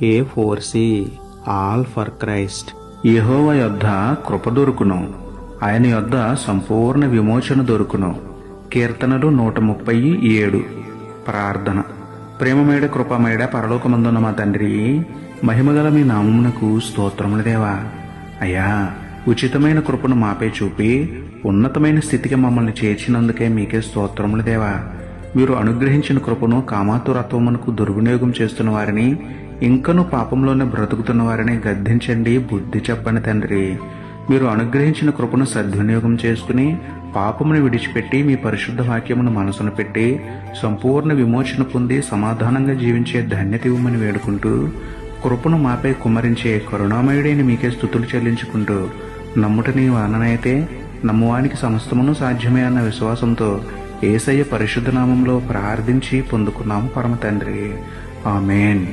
A4C all for Christ. యెహోవా యొద్ద కృప దొరుకును, ఆయన యొద్ద సంపూర్ణ విమోచన దొరుకును. కీర్తనలు 137. ప్రార్థన. ప్రేమమేడ కృపమేడ పరలోకమందున్న మా తండ్రి, మహిమగల మీ నామమునకు స్తోత్రములు దేవా. అయ్యా, ఉచితమైన కృపను మాపై చూపి ఉన్నతమైన స్థితికి మమ్మల్ని చేర్చినందుకే మీకే స్తోత్రములు దేవా. మీరు అనుగ్రహించిన కృపను కామాతురత్వమునకు దుర్వినియోగం చేస్తున్న వారిని, ఇంకనూ పాపంలోనే బ్రతుకుతున్న వారిని గద్దించండి, బుద్ధి చెప్పండి తండ్రి. మీరు అనుగ్రహించిన కృపను సద్వినియోగం చేసుకుని పాపమును విడిచిపెట్టి మీ పరిశుద్ధ వాక్యమును మనసును పెట్టి సంపూర్ణ విమోచన పొంది సమాధానంగా జీవించే ధన్యత ఇవ్వమని వేడుకుంటూ, కృపను మాపై కుమ్మరించే కరుణామయుడైన మీకే స్తుతులు చెల్లించుకుంటూ, నమ్ముట నీ వాననైతే నమ్మువానికి సమస్తమును సాధ్యమే అన్న విశ్వాసంతో యేసయ్య పరిశుద్ధ నామంలో ప్రార్థించి పొందుకున్నాము పరమ తండ్రి. ఆమేన్.